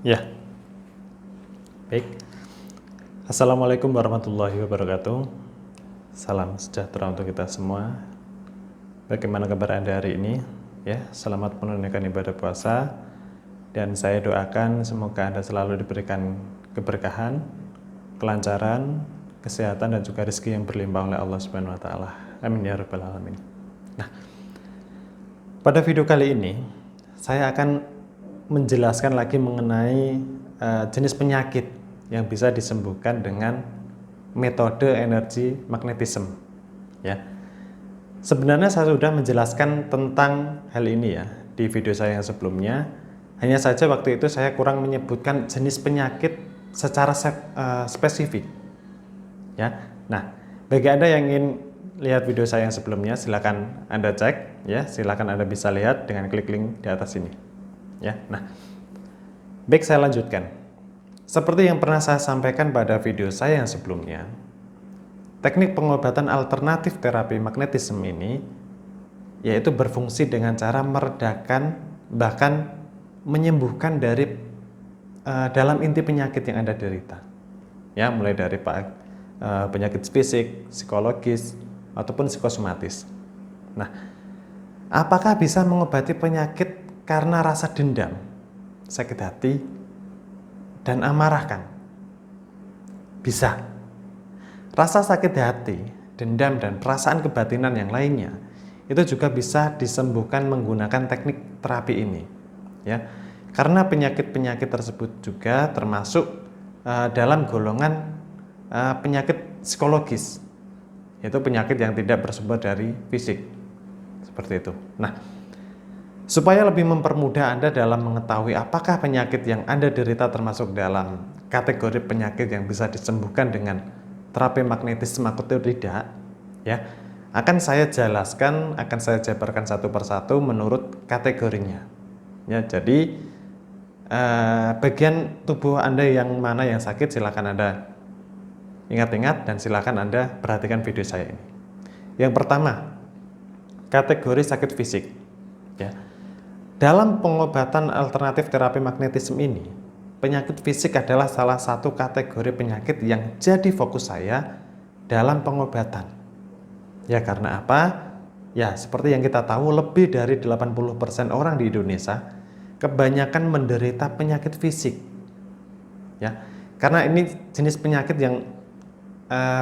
Ya, baik. Assalamualaikum warahmatullahi wabarakatuh. Salam sejahtera untuk kita semua. Bagaimana kabar Anda hari ini? Ya, selamat menunaikan ibadah puasa. Dan saya doakan semoga Anda selalu diberikan keberkahan, kelancaran, kesehatan dan juga rezeki yang berlimpah oleh Allah Subhanahu wa taala. Amin ya rabbal alamin. Nah, pada video kali ini saya akan menjelaskan lagi mengenai jenis penyakit yang bisa disembuhkan dengan metode energi magnetisme. Ya, sebenarnya saya sudah menjelaskan tentang hal ini ya di video saya yang sebelumnya. Hanya saja waktu itu saya kurang menyebutkan jenis penyakit secara spesifik. Ya, nah bagi Anda yang ingin lihat video saya yang sebelumnya, silakan Anda cek ya, silakan Anda bisa lihat dengan klik link di atas ini. Ya, nah, baik saya lanjutkan. Seperti yang pernah saya sampaikan pada video saya yang sebelumnya, teknik pengobatan alternatif terapi magnetisme ini yaitu berfungsi dengan cara meredakan bahkan menyembuhkan dari dalam inti penyakit yang Anda derita. Ya, mulai dari penyakit fisik, psikologis, ataupun psikosomatis. Nah, apakah bisa mengobati penyakit karena rasa dendam, sakit hati, dan amarah kan? Bisa. Rasa sakit hati, dendam, dan perasaan kebatinan yang lainnya itu juga bisa disembuhkan menggunakan teknik terapi ini. Ya, karena penyakit-penyakit tersebut juga termasuk dalam golongan penyakit psikologis, yaitu penyakit yang tidak bersumber dari fisik, seperti itu. Nah, supaya lebih mempermudah Anda dalam mengetahui apakah penyakit yang Anda derita termasuk dalam kategori penyakit yang bisa disembuhkan dengan terapi magnetisme atau tidak, ya, akan saya jelaskan, akan saya jabarkan satu persatu menurut kategorinya. Ya, jadi bagian tubuh Anda yang mana yang sakit silakan Anda ingat-ingat dan silakan Anda perhatikan video saya ini. Yang pertama, kategori sakit fisik. Ya. Dalam pengobatan alternatif terapi magnetisme ini, penyakit fisik adalah salah satu kategori penyakit yang jadi fokus saya dalam pengobatan. Ya, karena apa? Ya, seperti yang kita tahu, lebih dari 80% orang di Indonesia kebanyakan menderita penyakit fisik. Ya, karena ini jenis penyakit yang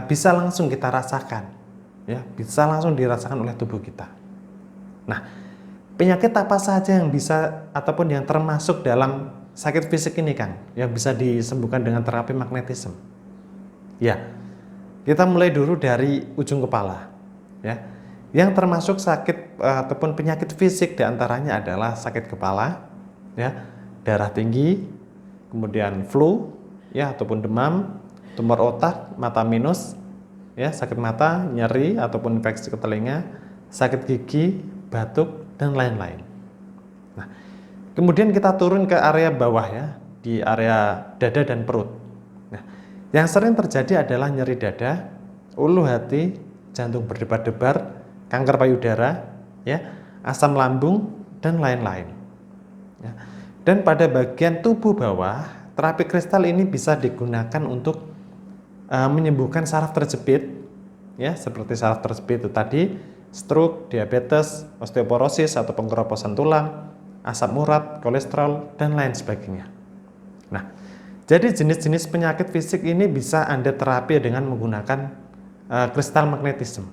bisa langsung kita rasakan. Ya, bisa langsung dirasakan oleh tubuh kita. Nah, penyakit apa saja yang bisa ataupun yang termasuk dalam sakit fisik ini kan, yang bisa disembuhkan dengan terapi magnetisme? Ya, kita mulai dulu dari ujung kepala. Ya, yang termasuk sakit ataupun penyakit fisik diantaranya adalah sakit kepala, ya, darah tinggi, kemudian flu, ya, ataupun demam, tumor otak, mata minus, ya, sakit mata, nyeri ataupun infeksi ke telinga, sakit gigi, batuk, dan lain-lain. Nah, kemudian kita turun ke area bawah ya, di area dada dan perut. Nah, yang sering terjadi adalah nyeri dada, ulu hati, jantung berdebar-debar, kanker payudara, ya, asam lambung, dan lain-lain. Ya. Dan pada bagian tubuh bawah, terapi kristal ini bisa digunakan untuk menyembuhkan saraf terjepit, ya, seperti saraf terjepit itu tadi, stroke, diabetes, osteoporosis atau pengkeroposan tulang, asam urat, kolesterol, dan lain sebagainya. Nah, jadi jenis-jenis penyakit fisik ini bisa Anda terapi dengan menggunakan kristal magnetisme.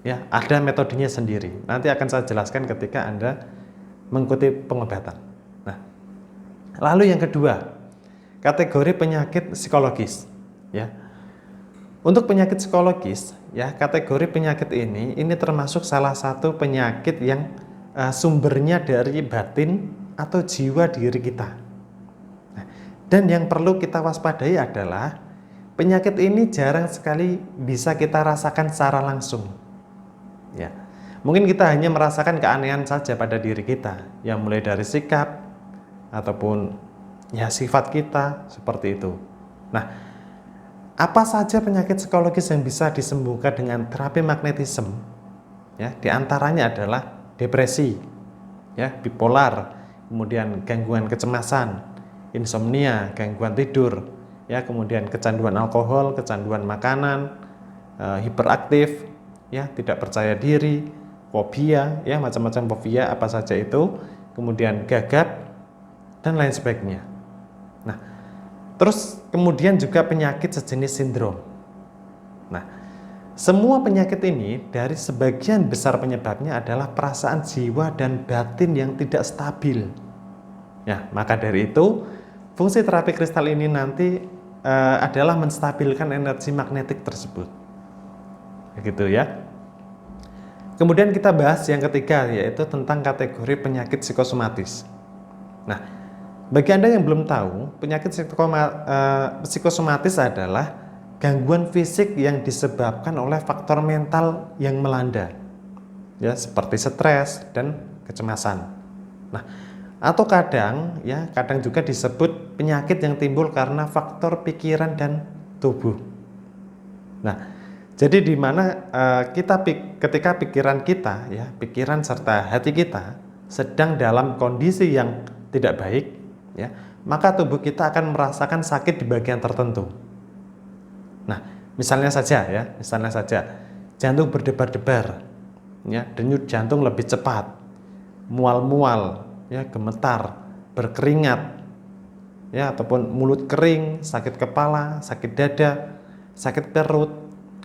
Ya, ada metodenya sendiri. Nanti akan saya jelaskan ketika Anda mengikuti pengobatan. Nah, lalu yang kedua, kategori penyakit psikologis. Ya, untuk penyakit psikologis, ya, kategori penyakit ini termasuk salah satu penyakit yang sumbernya dari batin atau jiwa diri kita. Nah, dan yang perlu kita waspadai adalah penyakit ini jarang sekali bisa kita rasakan secara langsung. Ya, mungkin kita hanya merasakan keanehan saja pada diri kita, yang mulai dari sikap ataupun ya sifat kita seperti itu. Nah, apa saja penyakit psikologis yang bisa disembuhkan dengan terapi magnetisme? Ya, di antaranya adalah depresi, ya, bipolar, kemudian gangguan kecemasan, insomnia, gangguan tidur, ya, kemudian kecanduan alkohol, kecanduan makanan, hiperaktif, ya, tidak percaya diri, fobia, ya, macam-macam fobia apa saja itu, kemudian gagap dan lain sebagainya. Nah, terus kemudian juga penyakit sejenis sindrom. Nah, semua penyakit ini dari sebagian besar penyebabnya adalah perasaan jiwa dan batin yang tidak stabil. Ya, maka dari itu fungsi terapi kristal ini nanti adalah menstabilkan energi magnetik tersebut. Begitu ya. Kemudian kita bahas yang ketiga, yaitu tentang kategori penyakit psikosomatis. Nah, bagi Anda yang belum tahu, penyakit psikosomatis adalah gangguan fisik yang disebabkan oleh faktor mental yang melanda, ya, seperti stres dan kecemasan. Nah, atau kadang juga disebut penyakit yang timbul karena faktor pikiran dan tubuh. Nah, jadi di mana ketika pikiran kita, ya, pikiran serta hati kita sedang dalam kondisi yang tidak baik, ya, maka tubuh kita akan merasakan sakit di bagian tertentu. Nah, misalnya saja jantung berdebar-debar, ya, denyut jantung lebih cepat, mual-mual, ya, gemetar, berkeringat, ya, ataupun mulut kering, sakit kepala, sakit dada, sakit perut,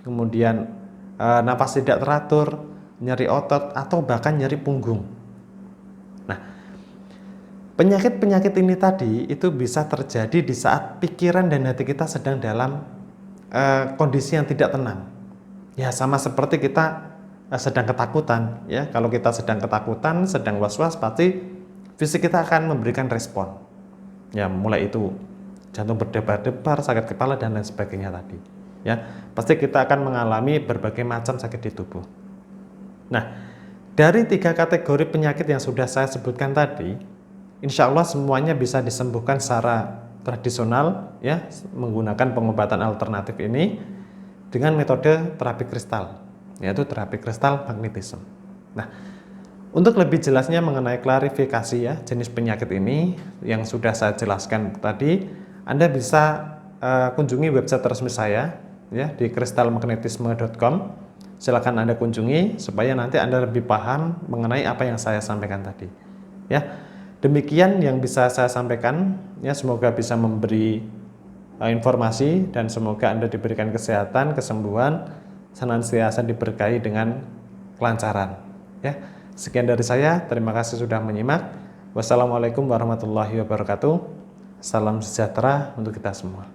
kemudian napas tidak teratur, nyeri otot, atau bahkan nyeri punggung. Nah, penyakit-penyakit ini tadi itu bisa terjadi di saat pikiran dan hati kita sedang dalam kondisi yang tidak tenang. Ya, sama seperti kita sedang ketakutan, ya. Kalau kita sedang ketakutan, sedang was-was, pasti fisik kita akan memberikan respon. Ya, mulai itu jantung berdebar-debar, sakit kepala dan lain sebagainya tadi. Ya, pasti kita akan mengalami berbagai macam sakit di tubuh. Nah, dari 3 kategori penyakit yang sudah saya sebutkan tadi, insya Allah semuanya bisa disembuhkan secara tradisional, ya, menggunakan pengobatan alternatif ini dengan metode terapi kristal, yaitu terapi kristal magnetisme. Nah, untuk lebih jelasnya mengenai klarifikasi, ya, jenis penyakit ini yang sudah saya jelaskan tadi, Anda bisa kunjungi website resmi saya, ya, di kristalmagnetisme.com. Silakan Anda kunjungi supaya nanti Anda lebih paham mengenai apa yang saya sampaikan tadi. Ya, demikian yang bisa saya sampaikan. Ya, semoga bisa memberi informasi dan semoga Anda diberikan kesehatan, kesembuhan, senantiasa diberkahi dengan kelancaran. Ya, sekian dari saya. Terima kasih sudah menyimak. Wassalamualaikum warahmatullahi wabarakatuh. Salam sejahtera untuk kita semua.